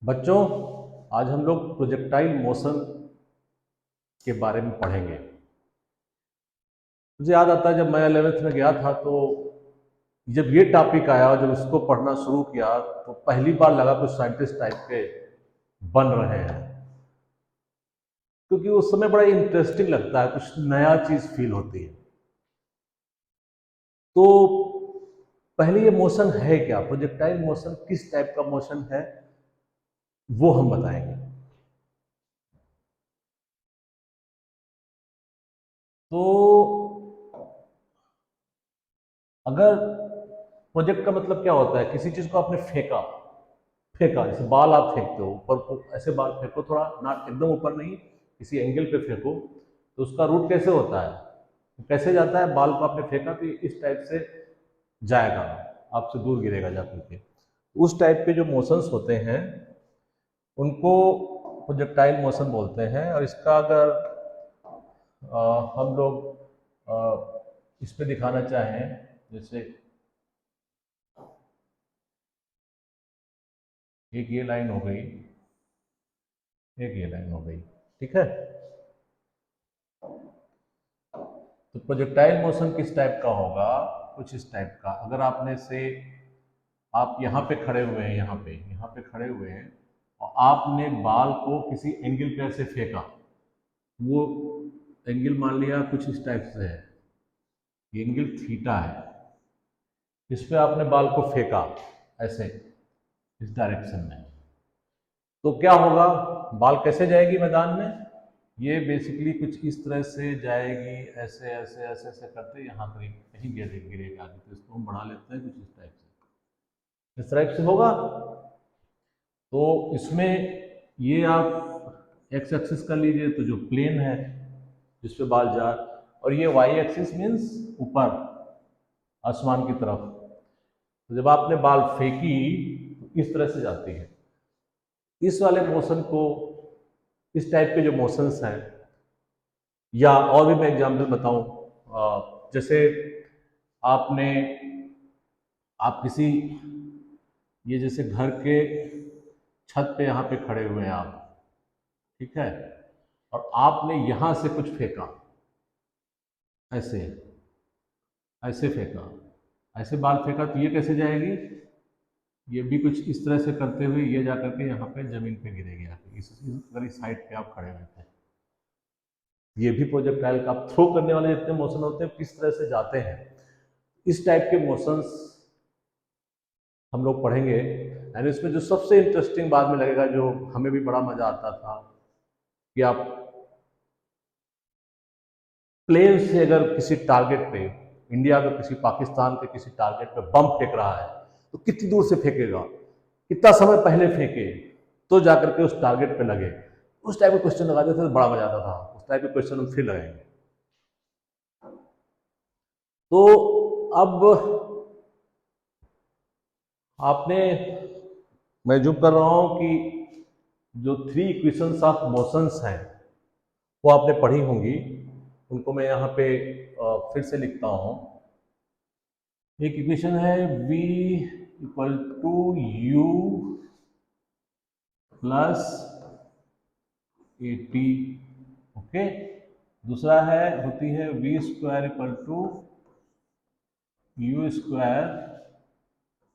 बच्चों, आज हम लोग प्रोजेक्टाइल मोशन के बारे में पढ़ेंगे। मुझे याद आता है जब मैं 11th में गया था तो जब ये टॉपिक आया और जब इसको पढ़ना शुरू किया तो पहली बार लगा कुछ साइंटिस्ट टाइप के बन रहे हैं, क्योंकि उस समय बड़ा इंटरेस्टिंग लगता है, कुछ नया चीज फील होती है। तो पहले ये मोशन है क्या, प्रोजेक्टाइल मोशन किस टाइप का मोशन है, वो हम बताएंगे। तो अगर प्रोजेक्ट का मतलब क्या होता है, किसी चीज को आपने फेंका फेंका जैसे बाल आप फेंकते हो ऊपर को, ऐसे बाल फेंको, थोड़ा ना एकदम ऊपर नहीं, किसी एंगल पे फेंको तो उसका रूट कैसे होता है, वो कैसे जाता है। बाल को आपने फेंका तो ये इस टाइप से जाएगा, आपसे दूर गिरेगा जा करके। उस टाइप के जो मोशंस होते हैं उनको प्रोजेक्टाइल मोशन बोलते हैं। और इसका अगर हम लोग इस पे दिखाना चाहें, जैसे एक ये लाइन हो गई, एक ये लाइन हो गई, ठीक है। तो प्रोजेक्टाइल मोशन किस टाइप का होगा, कुछ इस टाइप का। अगर आपने से आप यहाँ पे खड़े हुए हैं, यहाँ पे खड़े हुए हैं और आपने बाल को किसी एंगल पे ऐसे फेंका, वो एंगल मान लिया कुछ इस टाइप से है, ये एंगल थीटा है, इस पे आपने बाल को फेंका ऐसे इस डायरेक्शन में, तो क्या होगा, बाल कैसे जाएगी मैदान में, ये बेसिकली कुछ इस तरह से जाएगी, ऐसे ऐसे ऐसे ऐसे करते यहाँ करीब कहीं गिरेगा आगे। तो इसको हम बढ़ा लेते हैं कुछ इस टाइप से होगा। तो इसमें ये आप एक्स एक्सिस कर लीजिए, तो जो प्लेन है जिस पे बाल जा, और ये वाई एक्सिस मीन्स ऊपर आसमान की तरफ। तो जब आपने बाल फेंकी तो इस तरह से जाती है। इस वाले मोशन को, इस टाइप के जो मोशंस हैं, या और भी मैं एग्जाम्पल बताऊं, जैसे आपने आप किसी, ये जैसे घर के छत पे यहाँ पे खड़े हुए हैं आप, ठीक है, और आपने यहां से कुछ फेंका, ऐसे ऐसे फेंका, ऐसे बाल फेंका, तो ये कैसे जाएगी, ये भी कुछ इस तरह से करते हुए ये जा करके यहाँ पे जमीन पे गिरेगी आके, अगर इस साइड पे आप खड़े हुए थे। ये भी प्रोजेक्टाइल का, आप थ्रो करने वाले जितने मोशन होते हैं किस तरह से जाते हैं, इस टाइप के मोशंस हम लोग पढ़ेंगे। एंड इसमें जो सबसे इंटरेस्टिंग बाद में लगेगा, जो हमें भी बड़ा मजा आता था, कि आप प्लेन से अगर किसी टारगेट पे, इंडिया अगर किसी पाकिस्तान के किसी टारगेट पे बम फेंक रहा है तो कितनी दूर से फेंकेगा, कितना समय पहले फेंके तो जाकर के उस टारगेट पे लगे। उस टाइप के क्वेश्चन लगाते थे तो बड़ा मजा आता था। उस टाइप के क्वेश्चन हम फिर लगाएंगे। तो अब आपने, मैं जो कर रहा हूं कि जो 3 इक्वेशंस ऑफ मोशंस हैं वो आपने पढ़ी होंगी, उनको मैं यहाँ पे फिर से लिखता हूँ। एक इक्वेशन है v equal to u plus a t, okay. दूसरा है, होती है v square equal to u square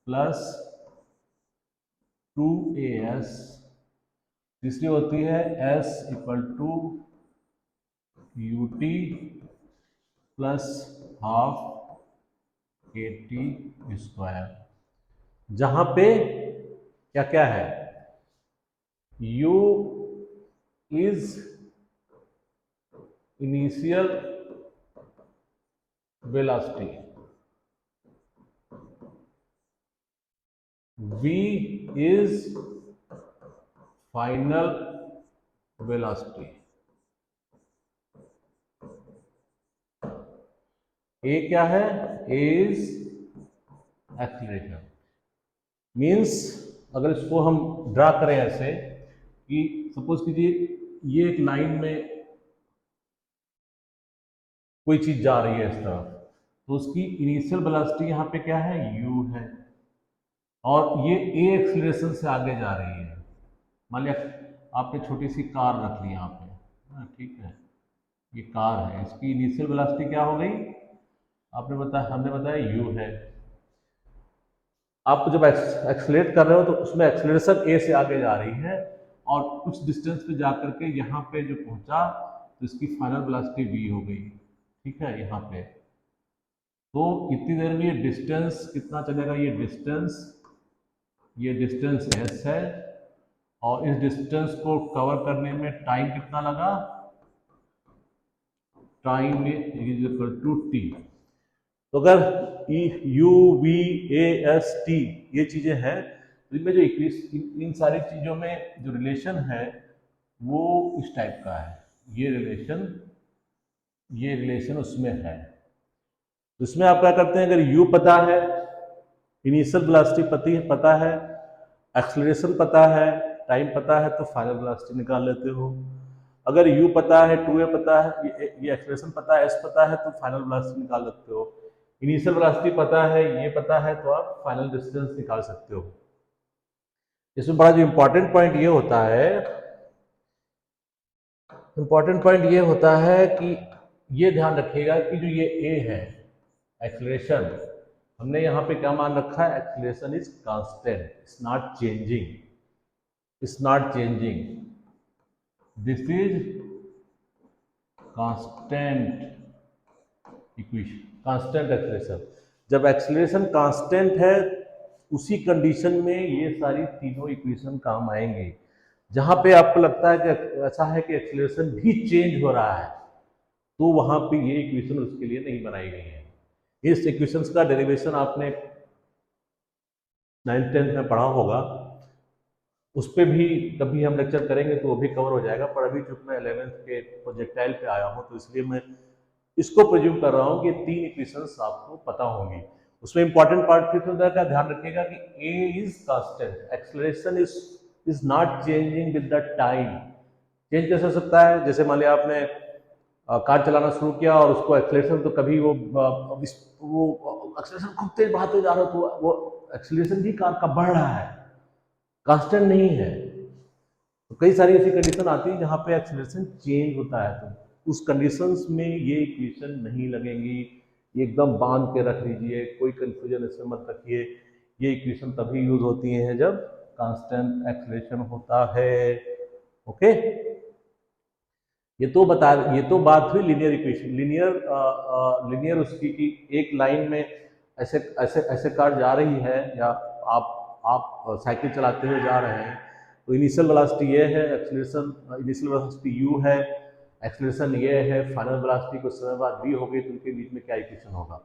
plus 2as। तीसरी होती है s equal to u t plus half a t square, जहां पे क्या क्या है, u is initial velocity, v is final velocity, a क्या है, a इज एक्सीलरेशन। मीन्स अगर इसको हम ड्रा करें ऐसे कि सपोज कीजिए ये एक लाइन में कोई चीज जा रही है इस तरफ, तो उसकी इनिशियल वेलोसिटी यहाँ पे क्या है, u है, और ये a एक्सीलरेशन से आगे जा रही है, मान लिया आपने छोटी सी कार रख ली यहाँ पे, हाँ ठीक है, ये कार है, इसकी इनिशियल वेलोसिटी क्या हो गई, आपने बताया, हमने बताया u है। आप जब एक्सलेट कर रहे हो तो उसमें एक्सलेशन ए से आगे जा रही है और कुछ डिस्टेंस पे जा करके यहाँ पे जो पहुंचा तो इसकी फाइनल वेलोसिटी v हो गई, ठीक है। यहाँ पे तो इतनी देर में ये डिस्टेंस कितना चलेगा, ये डिस्टेंस s है और इस डिस्टेंस को कवर करने में टाइम कितना लगा, time is equal to t. तो अगर u v a s t ये चीजें हैं तो इनमें जो इन सारी चीजों में जो रिलेशन है वो इस टाइप का है, ये रिलेशन उसमें है। तो इसमें आप क्या करते हैं, अगर यू पता है, इनिशियल वेलोसिटी पता है, एक्सेलरेशन पता है, टाइम पता है, तो फाइनल वेलोसिटी निकाल लेते हो। अगर u पता है, 2a पता है, ये एक्सेलरेशन पता है, s पता है, तो फाइनल वेलोसिटी निकाल सकते हो। इनिशियल वेलोसिटी पता है, ये पता है, तो आप फाइनल डिस्टेंस निकाल सकते हो। इसमें बड़ा जो इंपॉर्टेंट पॉइंट ये होता है कि ये ध्यान रखिएगा कि जो ये a है एक्सेलरेशन, हमने यहाँ पे क्या मान रखा है, acceleration is constant, it's not changing, this is constant equation, constant acceleration. जब एक्सेलरेशन कांस्टेंट है उसी कंडीशन में ये सारी तीनों इक्वेशन काम आएंगे। जहां पे आपको लगता है कि ऐसा है कि एक्सेलरेशन भी चेंज हो रहा है तो वहां पे ये इक्वेशन उसके लिए नहीं बनाई गई है। इस इक्वेशंस का डेरिवेशन आपने 9th-10th में पढ़ा होगा, उस पर भी कभी हम लेक्चर करेंगे तो वो भी कवर हो जाएगा। पर अभी चूंकि मैं 11th के प्रोजेक्टाइल पे आया हूँ तो इसलिए मैं इसको प्रेज्यूम कर रहा हूँ कि 3 इक्वेशंस आपको पता होंगी। उसमें इंपॉर्टेंट पार्ट फिर का ध्यान रखिएगा कि a is constant, acceleration is not changing with the time. Change कैसे हो सकता है, जैसे मान लिया आपने कार चलाना शुरू किया और उसको एक्सेलरेशन तो कभी वो एक्सेलरेशन खूब तेज बढ़ाते जा रहा हो तो वो एक्सेलरेशन भी कार का बढ़ रहा है, कांस्टेंट नहीं है। तो कई सारी ऐसी कंडीशन आती है जहां पे एक्सेलरेशन चेंज होता है, तो उस कंडीशंस में ये इक्वेशन नहीं लगेंगी। ये एकदम बांध के रख लीजिए, कोई कंफ्यूजन इसमें मत रखिए। ये इक्वेशन तभी यूज होती है जब कांस्टेंट एक्सेलरेशन होता है। ओके, ये तो बात हुई लीनियर इक्वेशन। लीनियर उसकी की एक लाइन में ऐसे ऐसे ऐसे कार जा रही है या आप साइकिल चलाते हुए जा रहे हैं तो इनिशियल वेलोसिटी ये है, एक्सेलरेशन इनिशियल वेलोसिटी u है, एक्सेलरेशन ये है, फाइनल वेलोसिटी कुछ समय बाद v हो गई, तो उनके बीच में क्या इक्वेशन होगा।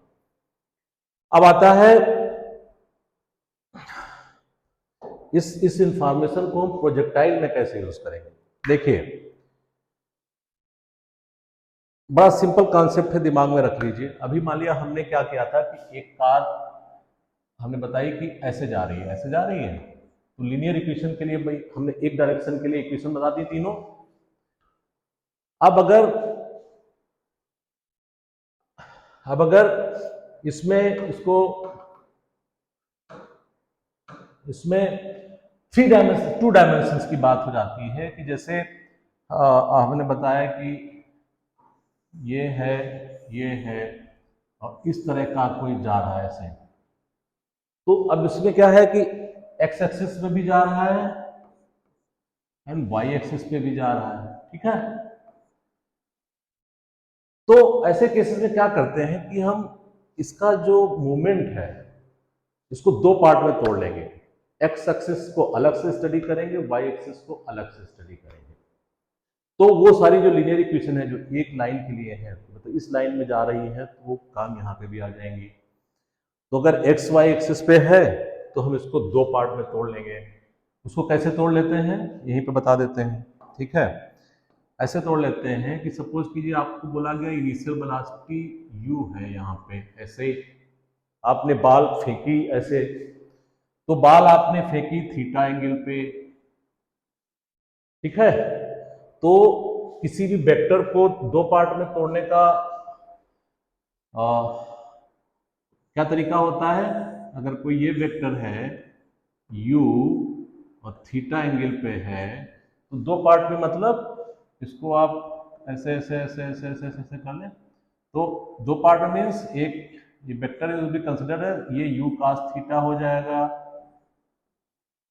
अब आता है इस इंफॉर्मेशन को हम प्रोजेक्टाइल में कैसे यूज करेंगे। देखिए बड़ा सिंपल कॉन्सेप्ट है, दिमाग में रख लीजिए। अभी मान लिया हमने क्या किया था कि एक कार हमने बताई कि ऐसे जा रही है, तो लीनियर इक्वेशन के लिए भाई हमने एक डायरेक्शन के लिए इक्वेशन बता दी तीनों। अब अगर इसमें 2 डायमेंशन की बात हो जाती है कि जैसे हमने बताया कि ये है और इस तरह का कोई जा रहा है ऐसे, तो अब इसमें क्या है कि एक्स एक्सिस में भी जा रहा है एंड वाई एक्सिस पे भी जा रहा है, ठीक है। तो ऐसे केसेस में क्या करते हैं कि हम इसका जो मूवमेंट है इसको 2 पार्ट में तोड़ लेंगे। एक्स एक्सिस को अलग से स्टडी करेंगे, वाई एक्सिस को अलग से स्टडी करेंगे। तो वो सारी जो लीनियर इक्वेशन है जो एक लाइन के लिए है, मतलब इस लाइन में जा रही है, तो वो काम यहाँ पे भी आ जाएंगी। तो अगर एक्स वाई एक्सिस पे है तो हम इसको 2 पार्ट में तोड़ लेंगे। उसको कैसे तोड़ लेते हैं यहीं पे बता देते हैं, ठीक है। ऐसे तोड़ लेते हैं कि सपोज कीजिए आपको बोला गया इनिशियल वेलोसिटी u है, यहाँ पे ऐसे आपने बाल फेंकी ऐसे, तो बाल आपने फेंकी थीटा एंगल पे, ठीक है। तो किसी भी वेक्टर को 2 पार्ट में तोड़ने का क्या तरीका होता है। अगर कोई ये वेक्टर है u और थीटा एंगल पे है, तो दो पार्ट में मतलब इसको आप ऐसे ऐसे ऐसे ऐसे ऐसे ऐसे, ऐसे कर लें, तो दो पार्ट में मीन्स एक ये वेक्टर विल बी कंसिडर है, ये यू कास थीटा हो जाएगा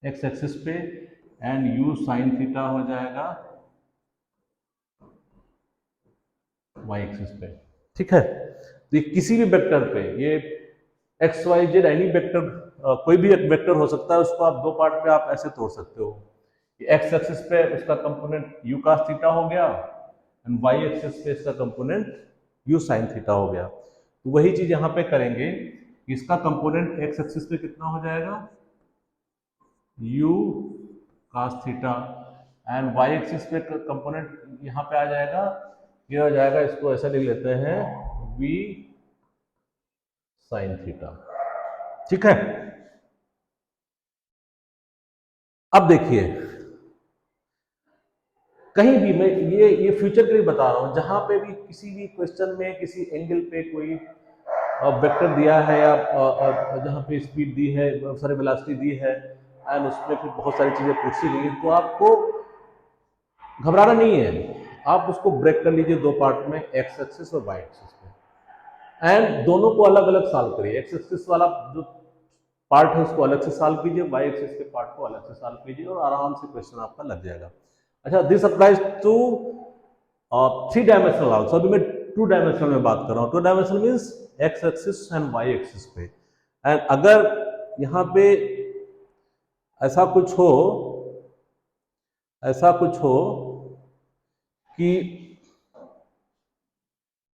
एक्स एक्सिस पे एंड यू साइन थीटा हो जाएगा वाई एक्सिस पे। ठीक है, तो ये किसी भी वेक्टर पे ये x y z any vector, कोई भी एक वेक्टर हो सकता है, उसको आप दो पार्ट में आप ऐसे तोड़ सकते हो। एक्स एक्सिस पे उसका कंपोनेंट यू कास थीटा हो गया एंड वाई एक्सिस पे इसका कंपोनेंट यू साइन थीटा हो गया। तो वही चीज यहां पे करेंगे, इसका कंपोनेंट एक्स एक्सिस पे कितना हो जाएगा u cos theta and y axis पे कंपोनेंट यहां पे आ जाएगा, ये हो जाएगा, इसको ऐसा लिख लेते हैं वी साइन थीटा। ठीक है, अब देखिए कहीं भी मैं ये फ्यूचर के लिए बता रहा हूं, जहां पे भी किसी भी क्वेश्चन में किसी एंगल पे कोई वेक्टर दिया है या जहां पे स्पीड दी है, सॉरी वेलोसिटी दी है एंड उसमें फिर बहुत सारी चीजें पूछी गई हैं, तो आपको घबराना नहीं है, आप उसको ब्रेक कर लीजिए दो पार्ट में, एक्स एक्सिस और वाई एक्सिस में, एंड दोनों को अलग अलग सॉल्व करिए। एक्स एक्सिस वाला जो पार्ट है उसको अलग से सॉल्व कीजिए, वाई एक्सिस के पार्ट को अलग से सॉल्व कीजिए और आराम से क्वेश्चन आपका लग जाएगा। अच्छा, this applies to three dimensional also. अभी मैं टू डायमेंशनल में बात कर रहा हूं। Two dimensional means x axis and y axis पे, एंड अगर यहां पे ऐसा कुछ हो, ऐसा कुछ हो कि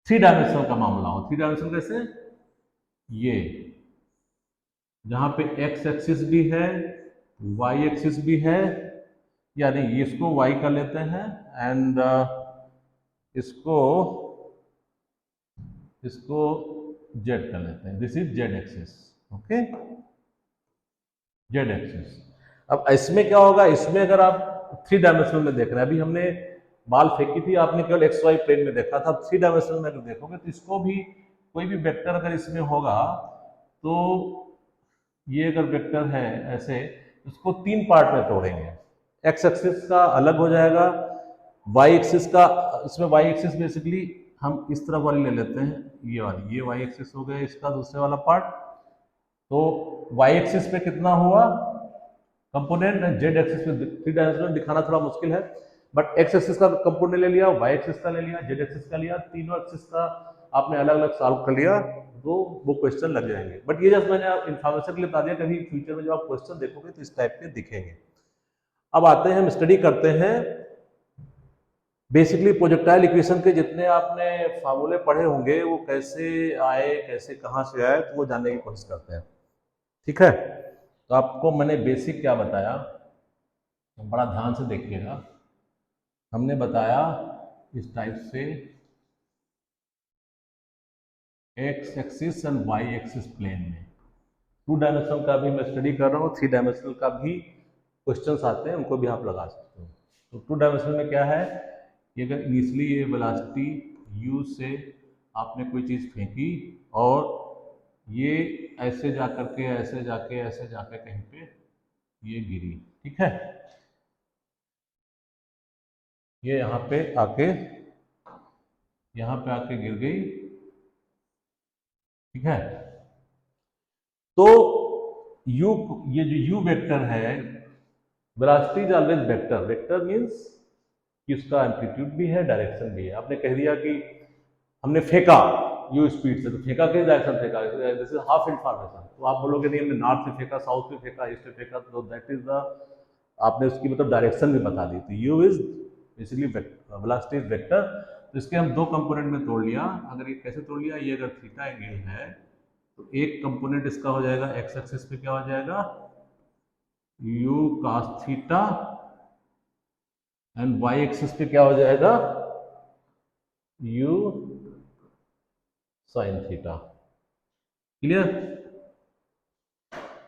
थ्री डायमेंशनल का मामला हो, थ्री डायमेंशनल कैसे, ये जहां पे एक्स एक्सिस भी है वाई एक्सिस भी है, यानी इसको वाई कर लेते हैं एंड इसको इसको जेड कर लेते हैं, this is Z axis. Okay, Z axis. अब इसमें क्या होगा, इसमें अगर आप थ्री डायमेंशनल में देख रहे हैं, अभी हमने बाल फेंकी थी, आपने केवल एक्स वाई प्लेन में देखा था, थ्री डायमेंशनल में अगर देखोगे तो इसको भी कोई भी वेक्टर अगर इसमें होगा, तो ये अगर वेक्टर है ऐसे, इसको तीन पार्ट में तोड़ेंगे। एक्स एक्सिस का अलग हो जाएगा, वाई एक्सिस का, इसमें वाई एक्सिस बेसिकली हम इस तरफ वाली ले लेते हैं, ये वाली, ये वाई एक्सिस हो गया इसका दूसरे वाला पार्ट। तो वाई एक्सिस पे कितना हुआ कंपोनेंट, जेड एक्सिस पे थ्री डायमेंशनल दिखाना थोड़ा मुश्किल है, बट एक्स एक्सिस का कंपोनेंट ले लिया, वाई एक्सिस का ले लिया, जेड एक्सिस का लिया, तीनों एक्सिस का आपने अलग अलग सॉल्व कर लिया, तो वो क्वेश्चन लग जाएंगे। बट ये जस्ट मैंने इन्फॉर्मेशन के लिए बता दिया, कभी फ्यूचर में जब आप क्वेश्चन देखोगे तो इस टाइप के दिखेंगे। अब आते हैं, हम स्टडी करते हैं बेसिकली प्रोजेक्टाइल इक्वेशन के जितने आपने फार्मूले पढ़े होंगे वो कैसे आए, कैसे कहाँ से आए, तो वो जानने की कोशिश करते हैं। ठीक है, तो आपको मैंने बेसिक क्या बताया, तो बड़ा ध्यान से देखिएगा। हमने बताया इस टाइप से x axis and y axis plane में, टू डायमेंशनल का भी मैं स्टडी कर रहा हूँ, थ्री डायमेंशनल का भी क्वेश्चंस आते हैं, उनको भी आप लगा सकते हो। तो टू डायमेंशनल में क्या है कि अगर इनिशियली ये वेलोसिटी u से आपने कोई चीज़ फेंकी और ये ऐसे जा करके ऐसे जाके ऐसे जाके कहीं पे ये गिरी, ठीक है, ये यहाँ पे आके गिर गई, ठीक है। तो u, ये जो u वेक्टर है, velocity is always vector, vector means कि उसका एम्पलीट्यूड भी है, डायरेक्शन भी है। आपने कह दिया कि हमने फेंका यू स्पीड से, तो फेंका किस डायरेक्शन फेंका, दिस इज हाफ इंफॉर्मेशन। तो आप बोलोगे नहीं हमने नॉर्थ से फेंका, साउथ से फेंका, ईस्ट से फेंका, तो दैट इज द, आपने उसकी मतलब डायरेक्शन भी बता दी। तो you is basically velocity is vector. तो इसके हम दो कंपोनेंट में तोड़ लिया। अगर ये कैसे तोड़ लिया, ये अगर थीटा एंगल है तो एक कंपोनेंट इसका हो जाएगा एक्स एक्सिस पे क्या हो जाएगा u cos theta and y axis पे क्या हो जाएगा यू साइन थीटा। क्लियर?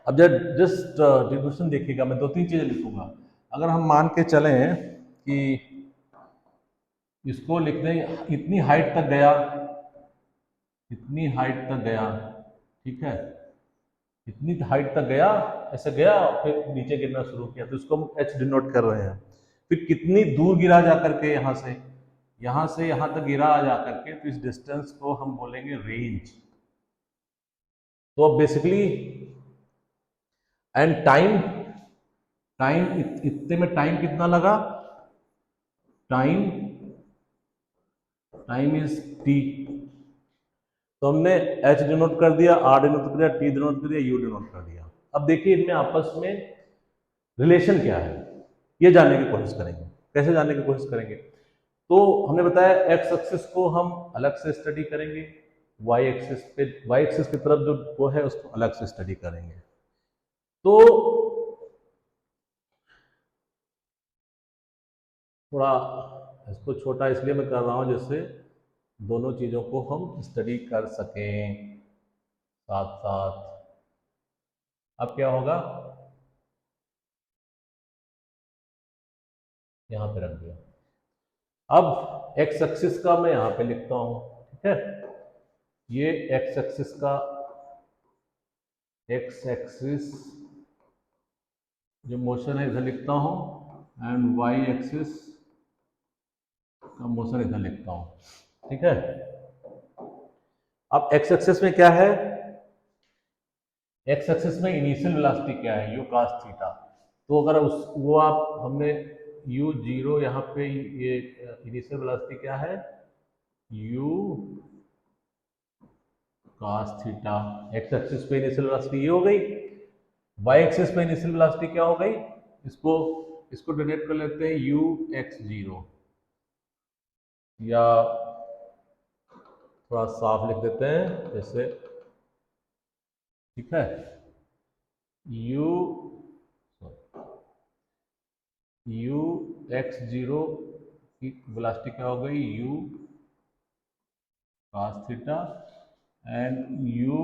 अब जब जस्ट डिस्ट्रीब्यूशन देखिएगा, मैं दो तीन चीजें लिखूंगा। अगर हम मान के चलें कि इसको लिखने इतनी हाइट तक गया, इतनी हाइट तक गया, ठीक है, इतनी हाइट तक गया, ऐसे गया और फिर नीचे गिरना शुरू किया, तो इसको हम एच डिनोट कर रहे हैं। फिर कितनी दूर गिरा जा करके, यहाँ से यहाँ तक गिरा जा करके, तो इस डिस्टेंस को हम बोलेंगे रेंज। तो अब बेसिकली एंड टाइम, इतने में टाइम कितना लगा, टाइम इज टी। तो हमने एच डिनोट कर दिया, आर डिनोट कर दिया, टी डिनोट कर दिया, यू डिनोट कर दिया। अब देखिए इनमें आपस में रिलेशन क्या है, ये जानने की कोशिश करेंगे। कैसे जानने की कोशिश करेंगे, तो हमने बताया एक्स एक्सिस को हम अलग से स्टडी करेंगे, वाई एक्सिस की तरफ जो वो है उसको अलग से स्टडी करेंगे। तो थोड़ा इसको छोटा इसलिए मैं कर रहा हूं जिससे दोनों चीज़ों को हम स्टडी कर सकें साथ साथ। अब क्या होगा, यहां पे रख दिया। अब एक्स एक्सिस का मैं यहां पे लिखता हूं, ठीक है। ये एक्स एक्सिस का, एक्स एक्सिस जो मोशन है इधर लिखता हूं, एंड वाई एक्सिस का मोशन इधर लिखता हूं, ठीक है। अब एक्स एक्सिस में क्या है, एक्स एक्सिस में इनिशियल वेलोसिटी क्या है, यू कॉस थीटा। तो अगर उस वो आप हमने यू जीरो यहाँ पे, ये इनिशियल वेलोसिटी क्या है, you cos theta. X axis पे इनिशियल वेलोसिटी ये हो गई। वाई एक्सिस पे इनिशियल वेलोसिटी क्या हो गई, इसको इसको डिनोट कर लेते हैं यू एक्स जीरो, या थोड़ा साफ लिख देते हैं जैसे, ठीक है। यू यू एक्स जीरो की वेलोसिटी क्या हो गई, u cos theta, and u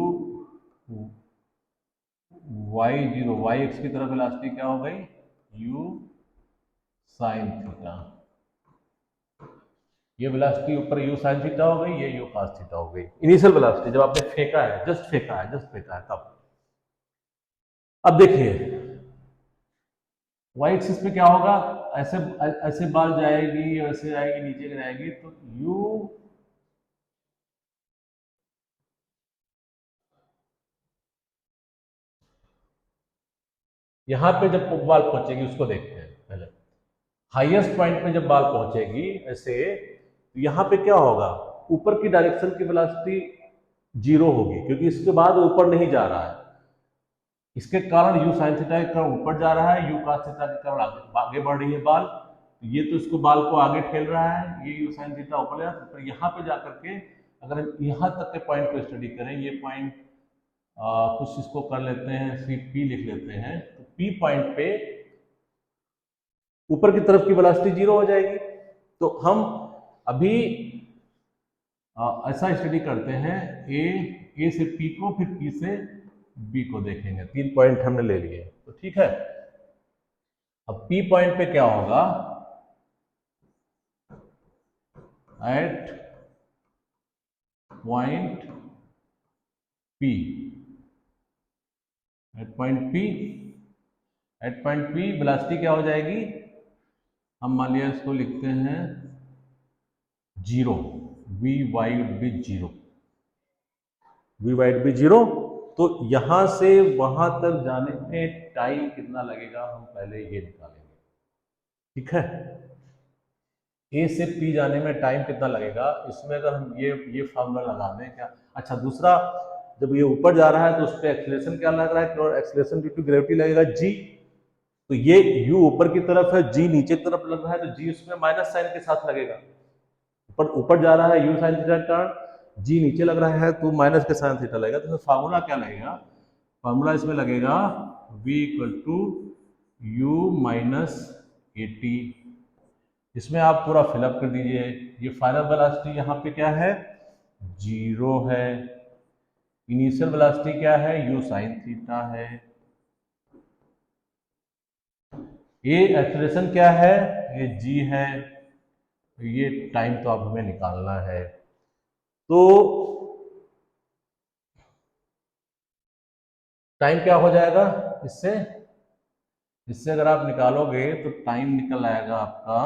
y zero, y x की तरफ वेलोसिटी क्या हो गई, यू साइन थीटा। ये वेलोसिटी ऊपर यू साइन थीटा हो गई, ये यू cos थीटा हो गई। इनिशियल वेलोसिटी जब आपने फेंका है, जस्ट फेंका है तब। अब देखिए वाई एक्सिस पे क्या होगा, ऐसे ऐसे बाल जाएगी, ऐसे आएगी, नीचे गिराएगी, तो यू यहां पे जब बाल पहुंचेगी उसको देखते हैं पहले। हाईएस्ट पॉइंट पे जब बाल पहुंचेगी ऐसे, तो यहां पे क्या होगा, ऊपर की डायरेक्शन की वेलोसिटी जीरो होगी, क्योंकि इसके बाद ऊपर नहीं जा रहा है। इसके कारण यू साइन थीटा के कारण ऊपर जा रहा है, यू कॉस थीटा के कारण आगे बढ़ रही है बाल। तो ये तो इसको बाल को आगे ठेल रहा है, ये यू साइन थीटा ऊपर जा, तो यहाँ पे जाकर के अगर हम यहाँ तक के पॉइंट को स्टडी करें, ये पॉइंट कुछ इसको कर लेते हैं, सी पी लिख लेते हैं, तो पी पॉइंट पे ऊपर की तरफ की वेलोसिटी जीरो हो जाएगी। तो हम अभी ऐसा स्टडी करते हैं, ए से पी को, फिर पी से बी को देखेंगे। 3 पॉइंट हमने ले लिए, तो ठीक है। अब पी पॉइंट पे क्या होगा, at point p, at point p velocity क्या हो जाएगी, हम मान लिया इसको लिखते हैं zero, v y be zero, v y be zero. तो यहां से वहां तक जाने में टाइम कितना लगेगा, हम पहले ये निकालेंगे, ठीक है। ए से पी जाने में टाइम कितना लगेगा, इसमें अगर हम ये फार्मूला लगा दें क्या। अच्छा दूसरा, जब ये ऊपर जा रहा है तो उस पर एक्सीलरेशन क्या लग रहा है, एक्सीलरेशन ड्यू टू ग्रेविटी लगेगा जी। तो ये u ऊपर की तरफ है, g नीचे की तरफ लग रहा है, तो g उसमें माइनस साइन के साथ लगेगा। ऊपर ऊपर जा रहा है u साइन थीटा का, g नीचे लग रहा है तो माइनस के साइन थीटा लगेगा। तो फार्मूला क्या लगेगा, फार्मूला इसमें लगेगा v equal to u minus a t. इसमें आप पूरा फिलअप कर दीजिए। ये फाइनल वेलोसिटी यहाँ पे क्या है, जीरो है। इनिशियल वेलोसिटी क्या है, यू साइन थीटा है। ये एक्सीलरेशन क्या है, ये जी है। ये टाइम तो अब हमें निकालना है। तो टाइम क्या हो जाएगा इससे, इससे अगर आप निकालोगे तो टाइम निकल आएगा आपका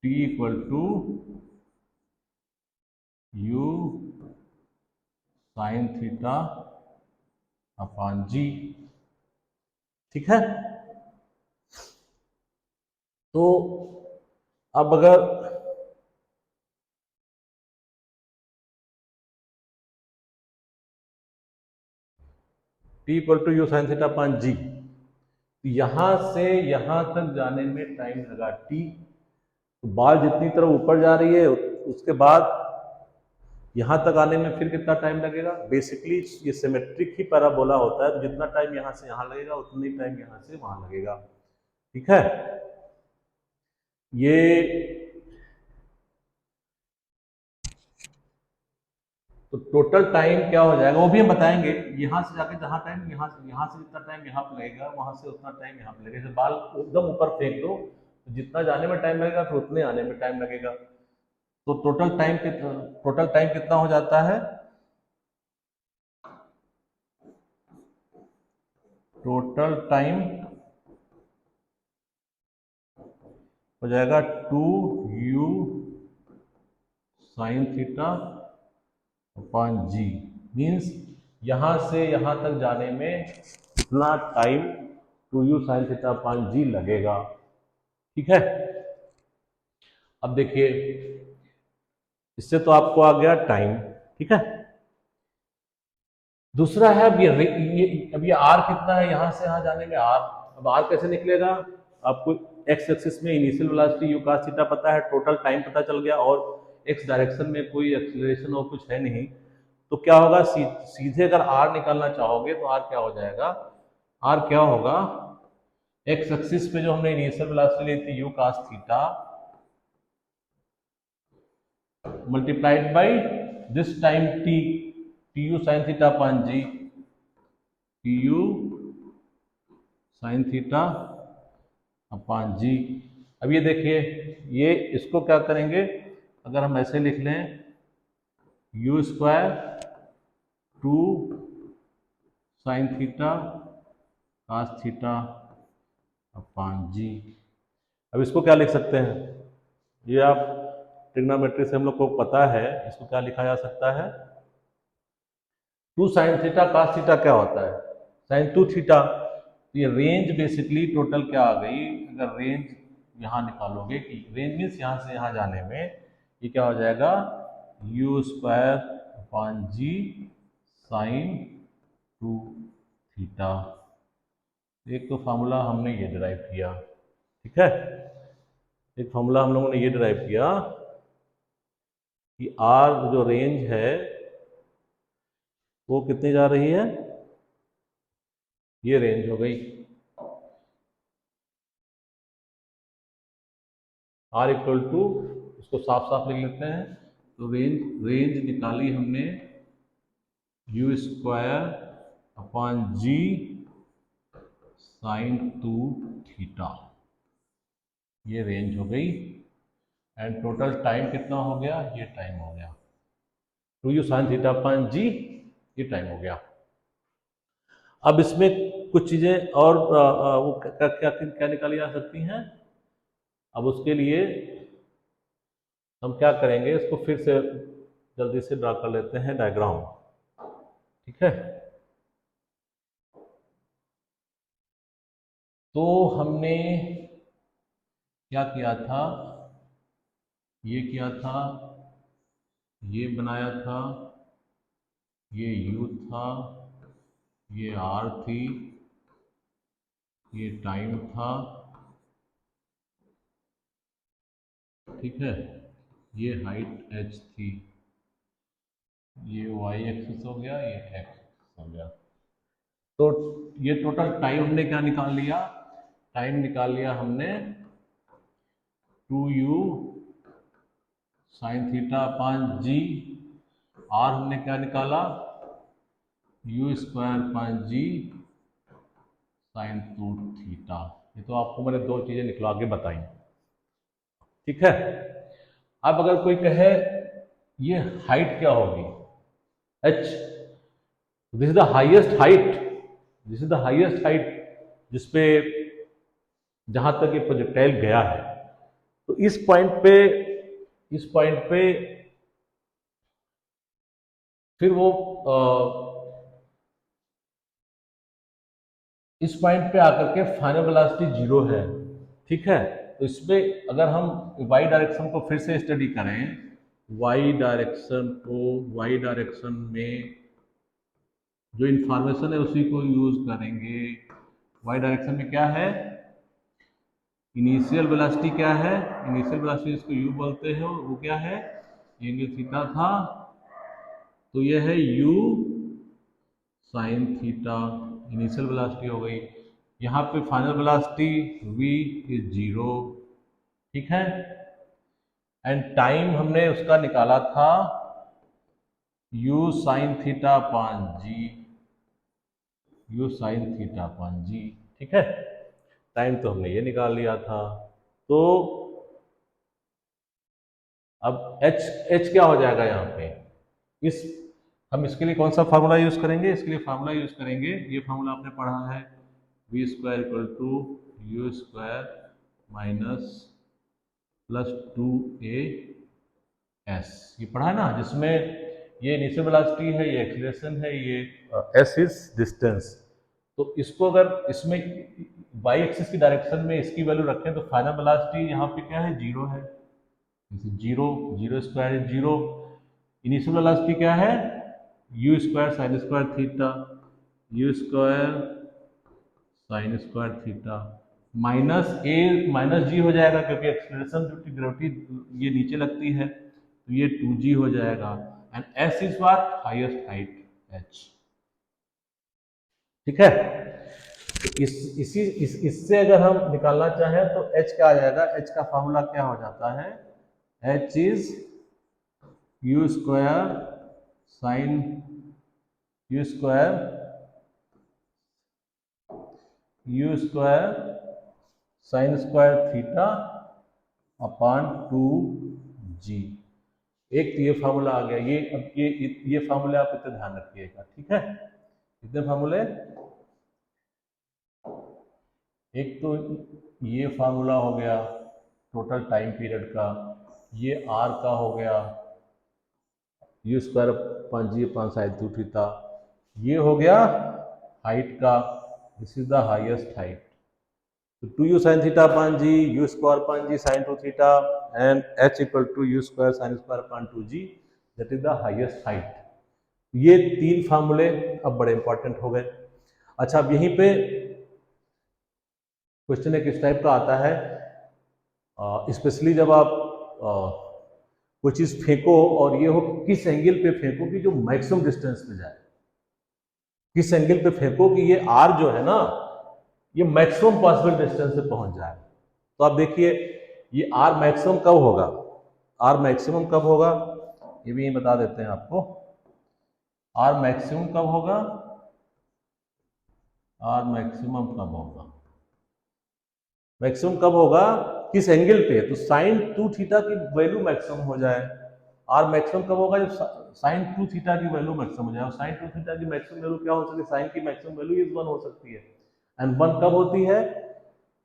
t equal to U sine theta upon G. ठीक है, तो अब अगर t equal to U sine theta upon G, यहां से यहां तक जाने में टाइम लगा t, तो बॉल जितनी तरफ ऊपर जा रही है उसके बाद यहां तक आने में फिर कितना टाइम लगेगा। बेसिकली ये सिमेट्रिक ही पैराबोला होता है, तो जितना टाइम यहां से यहां लगेगा उतनी टाइम यहां से वहां लगेगा। ठीक है, ये तो टोटल टाइम क्या हो जाएगा वो भी हम बताएंगे। यहां से जाके जहां टाइम यहां से जितना टाइम यहां पे लगेगा वहां से उतना टाइम यहां पे लगेगा। जैसे बाल एकदम ऊपर फेंक दो तो जितना जाने में टाइम लगेगा फिर उतने आने में टाइम लगेगा। तो टोटल टाइम कितना हो जाता है, टोटल टाइम हो जाएगा 2u sine theta upon G. Means यहां से यहां तक जाने में इतना time 2u sine theta upon G लगेगा। ठीक है, अब देखिए इससे तो आपको आ गया टाइम। ठीक है, दूसरा है अब ये आर कितना है यहां से यहां जाने में आर। अब आर कैसे निकलेगा, आपको एक्स एक्सिस में initial velocity you cos theta पता है, टोटल टाइम पता चल गया, और एक्स डायरेक्शन में कोई एक्सीलरेशन और कुछ है नहीं, तो क्या होगा सीधे अगर आर निकालना चाहोगे तो आर क्या हो जाएगा, आर क्या होगा, एक्स एक्सिस पे जो हमने इनिशियल वेलोसिटी ली थी U cos theta multiplied by this time T, T U sine theta upon G, T U sine theta upon G. अब ये देखिए, ये इसको क्या करेंगे, अगर हम ऐसे लिख लें U square 2 sine theta cos theta upon G. अब इसको क्या लिख सकते हैं, ये आप ट्रिग्नोमेट्री से हम लोग को पता है, इसको क्या लिखा जा सकता है, 2 साइन थीटा cos थीटा क्या होता है, साइन 2 थीटा। ये रेंज बेसिकली टोटल क्या आ गई, अगर रेंज यहाँ निकालोगे कि रेंज मीन्स यहाँ से यहाँ जाने में ये क्या हो जाएगा, u square upon g sine 2 theta. एक तो फार्मूला हमने ये डिराइव किया। ठीक है, एक फार्मूला हम लोगों ने ये डिराइव किया कि आर जो रेंज है वो कितनी जा रही है, ये रेंज हो गई आर इक्वल टू, इसको साफ साफ लिख लेते हैं, तो रेंज निकाली हमने u square upon g sine 2 theta, ये रेंज हो गई। एंड टोटल टाइम कितना हो गया, ये टाइम हो गया 2u साइन थीटा अपॉन जी, ये टाइम हो गया। अब इसमें कुछ चीजें और वो क्या क्या क्या निकाली जा सकती हैं। अब उसके लिए हम क्या करेंगे, इसको फिर से जल्दी से ड्रा कर लेते हैं डायग्राम। ठीक है, तो हमने क्या किया था, ये किया था, ये बनाया था, ये यू था, ये आर थी, ये टाइम था। ठीक है, ये हाइट एच थी, ये वाई एक्सिस हो गया, ये एक्स हो गया। तो ये टोटल टाइम हमने क्या निकाल लिया, टाइम निकाल लिया हमने 2u sine theta upon g, R हमने क्या निकाला, u square upon g sine 2 theta. ये तो आपको मैंने दो चीजें निकला के बताई। ठीक है, अब अगर कोई कहे ये हाइट क्या होगी, h, this is the highest height, this is the highest height जिसपे, जहां तक ये प्रोजेक्टाइल गया है। तो इस पॉइंट पे फिर वो इस पॉइंट पे आकर के फाइनल वेलोसिटी 0 है। ठीक है, तो इसमें अगर हम वाई डायरेक्शन को फिर से स्टडी करें, वाई डायरेक्शन में जो इंफॉर्मेशन है उसी को यूज करेंगे। वाई डायरेक्शन में क्या है, इनिशियल वेलोसिटी क्या है, इनिशियल वेलोसिटी इसको यू बोलते हैं, और वो क्या है, एंगल थीटा था, तो ये है you sine theta, initial velocity हो गई। यहाँ पे फाइनल वेलोसिटी v इज 0। ठीक है, एंड टाइम हमने उसका निकाला था u साइन थीटा अपान जी, u साइन थीटा अपान जी। ठीक है, टाइम तो हमने ये निकाल लिया था। तो अब h क्या हो जाएगा यहाँ पे, इस हम इसके लिए कौन सा फार्मूला यूज करेंगे, इसके लिए फार्मूला यूज करेंगे, ये फार्मूला आपने पढ़ा है, v square equal to u square minus plus 2a s, ये पढ़ा है ना, जिसमें ये इनिशियल वेलोसिटी है, ये एक्सीलरेशन है, ये एस इज डिस्टेंस। तो इसको अगर इसमें वाई एक्सिस की डायरेक्शन में इसकी वैल्यू रखें तो फाइनल वेलोसिटी यहाँ पे क्या है, 0 है। Zero, zero square is 0। Initial velocity क्या है, U square sine square theta, U square sine square theta minus A minus G हो जाएगा, क्योंकि एक्सलेशन ड्यू टू ग्रेविटी ये नीचे लगती है, तो ये 2g हो जाएगा। And s is what, highest height H. ठीक है, तो इससे अगर हम निकालना चाहें तो एच क्या आ जाएगा, एच का फॉर्मूला क्या हो जाता है, H is you square sign, you square sine square theta upon 2g। एक तो ये फार्मूला आ गया, ये अब ये फार्मूले आप इतना ध्यान रखिएगा। ठीक है, कितने फार्मूले, एक तो ये फार्मूला हो गया टोटल टाइम पीरियड का, ये आर का हो गया यू स्क्वायर पाँच जी पाँच साइन टू थीटा, ये हो गया हाइट का, this is the highest height. तो 2u sine theta upon g, u square upon g sine two theta, and h equal to u square sine square upon 2g, that is the highest height. ये तीन फार्मूले अब बड़े important हो गए। अच्छा, अब यहीं पे क्वेश्चन एक इस टाइप का आता है, स्पेशली जब आप कोई चीज फेंको और ये हो किस एंगल पे फेंको कि जो मैक्सिमम डिस्टेंस पे जाए, किस एंगल पे फेंको कि ये आर जो है ना, ये मैक्सिमम पॉसिबल डिस्टेंस पे पहुंच जाए। तो आप देखिए ये आर मैक्सिमम कब होगा, आर मैक्सिमम कब होगा, ये भी बता देते हैं आपको। आर मैक्सिमम कब होगा, आर मैक्सिमम कब होगा, मैक्सिमम कब होगा, किस एंगल पे, तो साइन 2 थीटा की वैल्यू मैक्सिमम हो जाए। आर मैक्सिमम कब होगा, जब साइन 2 थीटा की वैल्यू मैक्सिमम हो जाए। और साइन 2 थीटा की मैक्सिमम वैल्यू क्या हो सकती है, साइन की मैक्सिमम वैल्यू इज 1 हो सकती है। एंड 1 कब होती है,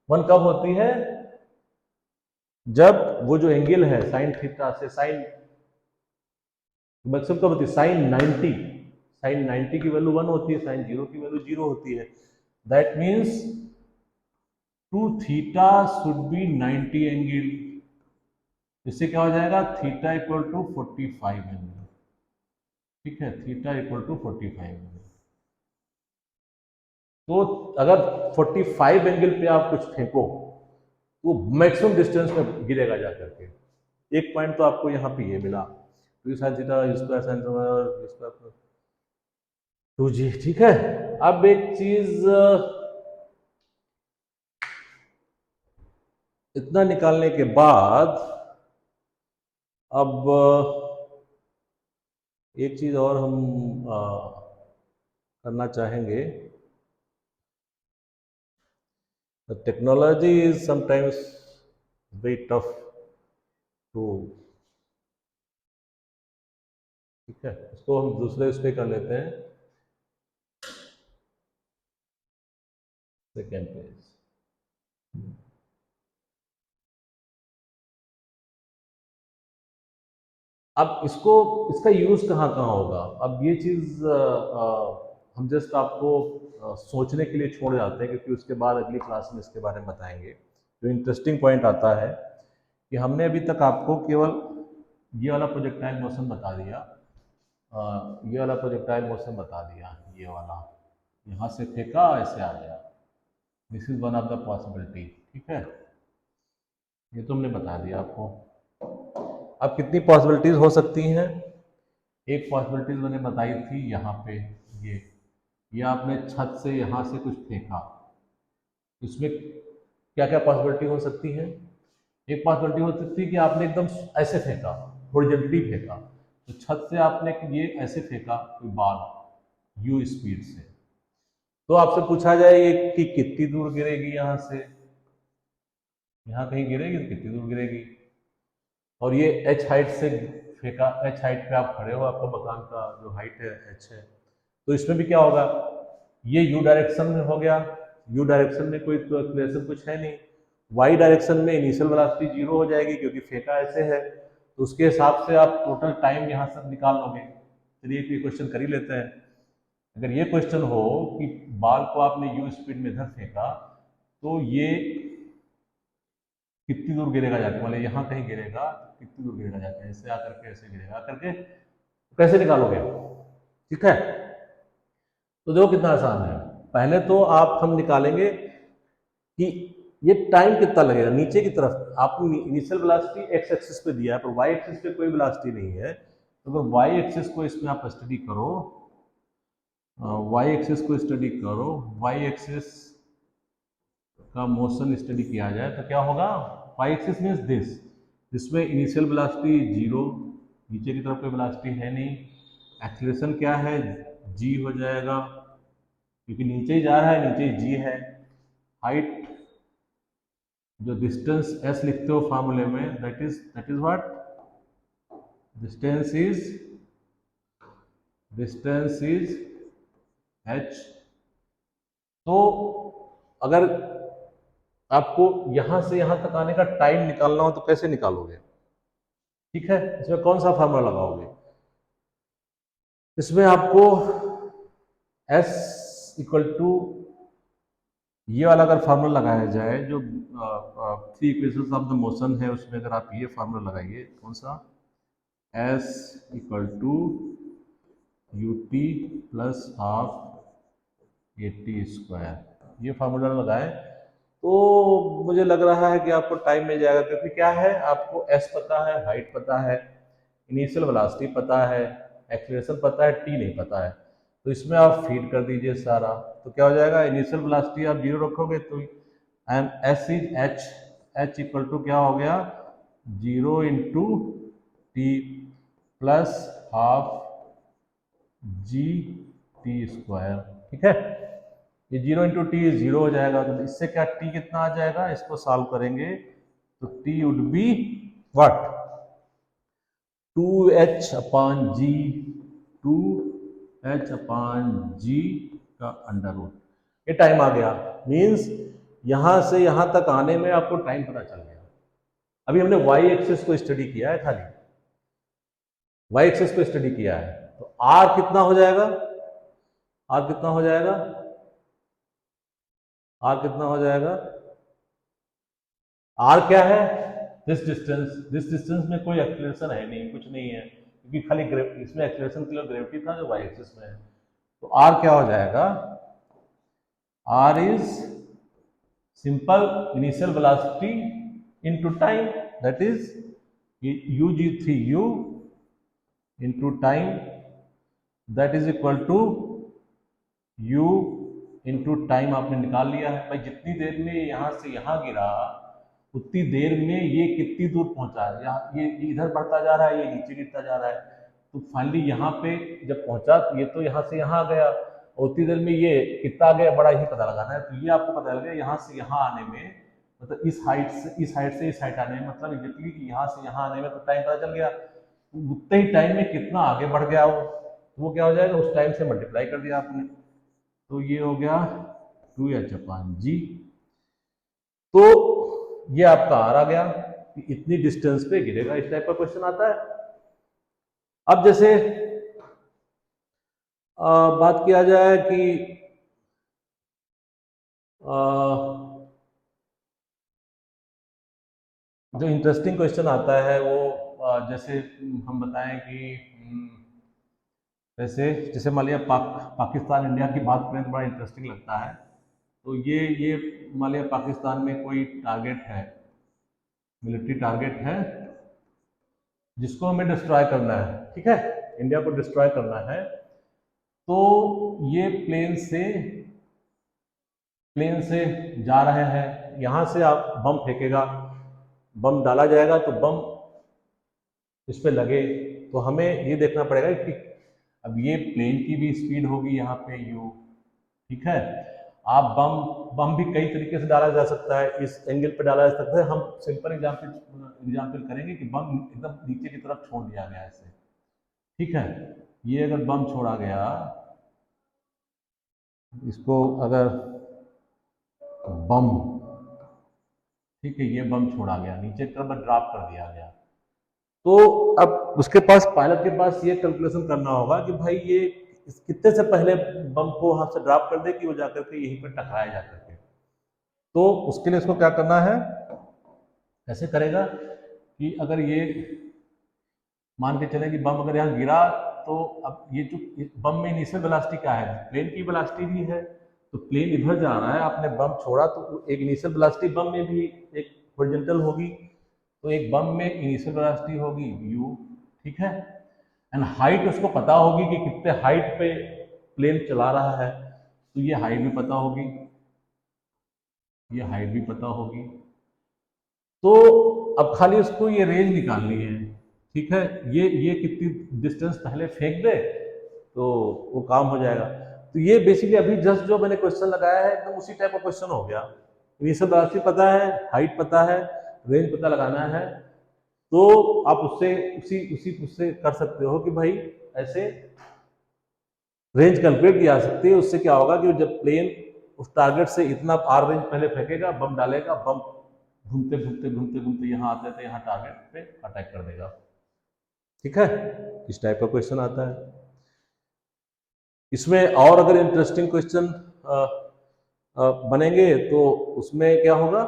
1 कब होती है, जब वो जो एंगल है साइन थीटा से साइन मैक्सिमम कब होती है, साइन 90, साइन 90 की वैल्यू 1 होती है, साइन 0 की वैल्यू 0 होती है। That means 2 theta should be 90 angle. इससे क्या हो जाएगा, थीटा इक्वल टू 45 एंगल। ठीक है, थीटा इक्वल टू 45 एंगल। तो अगर 45 एंगल पे आप कुछ फेंको तो मैक्सिमम डिस्टेंस में गिरेगा जा करके। एक पॉइंट तो आपको यहाँ पे ये मिला, two sine theta square sine square 2g। ठीक है, अब एक चीज, इतना निकालने के बाद अब एक चीज और हम करना चाहेंगे। The technology is sometimes very tough to, ठीक है, इसको हम दूसरे उस पर कर लेते हैं। Second page. अब इसका यूज कहाँ कहाँ होगा? अब ये चीज हम जस्ट आपको सोचने के लिए छोड़ जाते हैं, क्योंकि उसके बाद अगली क्लास में इसके बारे में बताएंगे। जो इंटरेस्टिंग पॉइंट आता है कि हमने अभी तक आपको केवल ये वाला प्रोजेक्टाइल मोशन बता दिया, ये वाला प्रोजेक्टाइल मोशन बता दिया, ये वाला यहाँ से फेंका ऐसे आ गया, this is one of the possibility. ठीक है, ये तो हमने बता दिया आपको। अब कितनी पॉसिबिलिटीज हो सकती हैं? एक पॉसिबिलिटीज मैंने बताई थी यहाँ पे, ये आपने छत से यहाँ से कुछ फेंका, इसमें क्या क्या पॉसिबिलिटी हो सकती है? एक पॉसिबिलिटी हो सकती है कि आपने एकदम ऐसे फेंका, हॉरिजॉन्टली फेंका, तो छत से आपने ये ऐसे फेंका कोई बाल यू स्पीड से, तो आपसे पूछा जाए ये कि कितनी दूर गिरेगी, यहाँ से यहाँ कहीं गिरेगी तो कितनी दूर गिरेगी? और ये एच हाइट से फेंका, एच हाइट पे आप खड़े हो, आपका मकान का जो हाइट है एच है, तो इसमें भी क्या होगा, ये यू डायरेक्शन में हो गया, यू डायरेक्शन में कोई तो एक्सीलरेशन कुछ है नहीं, वाई डायरेक्शन में इनिशियल वेलोसिटी जीरो हो जाएगी क्योंकि फेंका ऐसे है, तो उसके हिसाब से आप टोटल टाइम यहाँ से निकाल लोगे। चलिए ये क्वेश्चन कर ही लेते हैं। अगर ये क्वेश्चन हो कि बाल को आपने यू स्पीड में इधर फेंका, तो ये कितनी दूर गिरेगा जाके, मतलब यहाँ कहीं गिरेगा, कितनी दूर गिरेगा जाके, ऐसे आकर के ऐसे गिरेगा आकर के, कैसे निकालोगे? ठीक है, तो देखो कितना आसान है। पहले तो आप हम निकालेंगे कि ये टाइम कितना लगेगा नीचे की तरफ। आपने इनिशियल वेलोसिटी एक्स एक्सिस पे दिया है, पर वाई एक्सिस पे कोई वेलोसिटी नहीं है, तो अगर वाई एक्सिस को इसमें आप स्टडी करो, वाई एक्सिस को स्टडी करो, वाई एक्सिस का मोशन स्टडी किया जाए तो क्या होगा? वाई एक्सिस मीन्स दिस, जिसमें इनिशियल वेलोसिटी जीरो, नीचे की तरफ कोई वेलोसिटी है नहीं, एक्सीलरेशन क्या है, जी हो जाएगा क्योंकि नीचे ही जा रहा है, नीचे ही जी है। हाइट जो डिस्टेंस एस लिखते हो फार्मूले में, that is what, distance is H. तो अगर आपको यहां से यहां तक आने का टाइम निकालना हो तो कैसे निकालोगे? ठीक है, इसमें कौन सा फार्मूला लगाओगे? इसमें आपको S इक्वल टू ये वाला अगर फार्मूला लगाया जाए, जो three equations of the motion है, उसमें अगर आप ये फार्मूला लगाइए, कौन सा, S equal to u t plus half a t square, ये फार्मूला लगाए तो मुझे लग रहा है कि आपको टाइम मिल जाएगा, क्योंकि क्या है, आपको S पता है, हाइट पता है, इनिशियल वेलोसिटी पता है, एक्सीलरेशन पता है, टी नहीं पता है, तो इसमें आप फीड कर दीजिए सारा, तो क्या हो जाएगा, इनिशियल वेलोसिटी आप जीरो रखोगे तो and s is h, h equal to क्या हो गया, zero into t plus half g t square. ठीक है, ये जीरो इंटू टी जीरो हो जाएगा, तो इससे क्या टी कितना आ जाएगा, इसको सॉल्व करेंगे तो t would be what, 2h upon g, 2h upon g का अंडर रूट, ये टाइम आ गया। मीन्स यहां से यहां तक आने में आपको टाइम पता चल गया। अभी हमने वाई एक्सिस को स्टडी किया है, खाली वाई एक्सिस को स्टडी किया है, तो आर कितना हो जाएगा, आर कितना हो जाएगा, आर कितना हो जाएगा, आर क्या है, दिस डिस्टेंस में कोई एक्सीलरेशन है नहीं, कुछ नहीं है, क्योंकि खाली इसमें एक्सीलरेशन के लिए ग्रेविटी था जो वाई एक्सिस में है, तो आर क्या हो जाएगा, R is simple initial velocity into time, that is u g three u into time, that is equal to u into time. आपने निकाल लिया है भाई, जितनी देर में यहाँ से यहाँ गिरा उतनी देर में ये कितनी दूर पहुंचा है, यहाँ ये इधर बढ़ता जा रहा है, ये नीचे गिरता जा रहा है, तो फाइनली यहाँ पे जब पहुंचा तो ये तो यहाँ से यहाँ आ गया, और उतनी देर में ये कितना आ गया, बड़ा ही पता लगाना है, तो ये आपको पता लग गया यहाँ से यहाँ आने में, मतलब इस हाइट से इस हाइट आने में, मतलब एग्जैक्टली कि यहाँ से यहाँ आने में तो टाइम पता चल गया, उतने ही टाइम में कितना आगे बढ़ गया वो क्या हो जाएगा, उस टाइम से मल्टीप्लाई कर दिया आपने, तो ये हो गया 2h/g। तो ये आपका आर आ गया कि इतनी डिस्टेंस पे गिरेगा। इस टाइप का क्वेश्चन आता है। अब जैसे बात किया जाए कि जो इंटरेस्टिंग क्वेश्चन आता है वो जैसे हम बताएं कि वैसे जैसे मान लिया पाकिस्तान इंडिया की बात करें तो बड़ा इंटरेस्टिंग लगता है। तो ये मान लिया पाकिस्तान में कोई टारगेट है, मिलिट्री टारगेट है, जिसको हमें डिस्ट्रॉय करना है। ठीक है, इंडिया को डिस्ट्रॉय करना है। तो ये प्लेन से जा रहे हैं, यहाँ से आप बम फेंकेगा, बम डाला जाएगा तो बम इस पे लगे। तो हमें ये देखना पड़ेगा कि अब ये प्लेन की भी स्पीड होगी यहाँ पे u। ठीक है, आप बम भी कई तरीके से डाला जा सकता है, इस एंगल पे डाला जा सकता है। हम सिंपल एग्जाम्पल करेंगे कि बम एकदम नीचे की तरफ छोड़ दिया गया ऐसे। ठीक है, ये अगर बम छोड़ा गया, इसको अगर बम, ठीक है, ये बम छोड़ा गया, नीचे की तरफ ड्रॉप कर दिया गया, तो अब उसके पास, पायलट के पास ये कैलकुलेशन करना होगा कि भाई ये कितने से पहले बम को वहां से ड्रॉप कर दे कि वो जाकर के यहीं पर टकराए जाकर के। तो उसके लिए इसको क्या करना है, कैसे करेगा कि अगर ये मान के चले कि बम अगर यहाँ गिरा, तो अब ये जो बम में इनिशियल वेलोसिटी क्या है, प्लेन की वेलोसिटी भी है। तो प्लेन इधर जा रहा है, आपने बम छोड़ा तो एक इनिशियल वेलोसिटी बम में भी एक हॉरिजॉन्टल होगी। तो एक बम में इनिशियल वेलोसिटी होगी u। ठीक है, एंड हाइट उसको पता होगी कि कितने हाइट पे प्लेन चला रहा है, तो ये हाइट भी पता होगी, ये हाइट भी पता होगी। तो अब खाली उसको ये रेंज निकालनी है। ठीक है, ये कितनी डिस्टेंस पहले फेंक दे तो वो काम हो जाएगा। तो ये बेसिकली अभी जस्ट जो मैंने क्वेश्चन लगाया है एकदम उसी टाइप का क्वेश्चन हो गया। इनिशियल वेलोसिटी पता है, हाइट पता है, रेंज पता लगाना है। तो आप उससे कर सकते हो कि भाई ऐसे रेंज कैलकुलेट की जा सकती है। उससे क्या होगा कि जब प्लेन उस टारगेट से इतना आर रेंज पहले फेंकेगा, बम डालेगा, बम घूमते घूमते घूमते घूमते यहाँ आते थे, यहाँ टारगेट पे अटैक कर देगा। ठीक है, इस टाइप का क्वेश्चन आता है। इसमें और अगर इंटरेस्टिंग क्वेश्चन बनेंगे तो उसमें क्या होगा,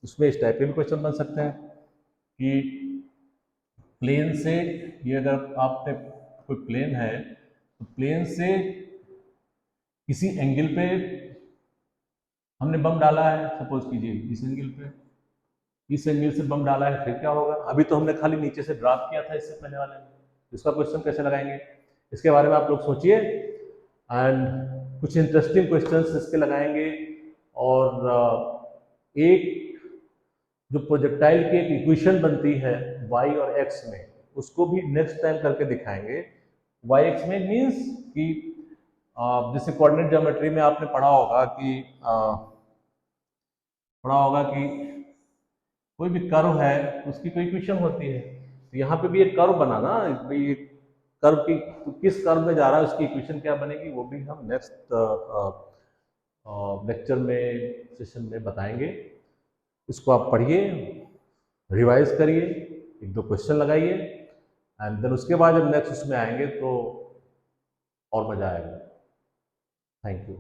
उसमें इस टाइप के भी क्वेश्चन बन सकते हैं कि प्लेन से, ये अगर आपने कोई प्लेन है तो प्लेन से किसी एंगल पे हमने बम डाला है, सपोज कीजिए इस एंगल पे, इस एंगल से बम डाला है, फिर क्या होगा। अभी तो हमने खाली नीचे से ड्रॉप किया था इससे पहले वाले में, इसका क्वेश्चन कैसे लगाएंगे, इसके बारे में आप लोग सोचिए एंड कुछ इंटरेस्टिंग क्वेश्चंस इसके लगाएंगे। और एक जो प्रोजेक्टाइल की एक इक्वेशन बनती है y और x में, उसको भी नेक्स्ट टाइम करके दिखाएंगे। y x में मीन्स कि जैसे कोऑर्डिनेट ज्योमेट्री में आपने पढ़ा होगा कि कोई भी कर्व है उसकी कोई इक्वेशन होती है। तो यहाँ पे भी एक कर्व बना ना, भाई कर्व की तो किस कर्व में जा रहा है उसकी इक्वेशन क्या बनेगी, वो भी हम नेक्स्ट लेक्चर में, सेशन में बताएंगे। इसको आप पढ़िए, रिवाइज करिए, एक दो क्वेश्चन लगाइए एंड देन उसके बाद जब नेक्स्ट उसमें आएंगे तो और मजा आएगा। Thank you.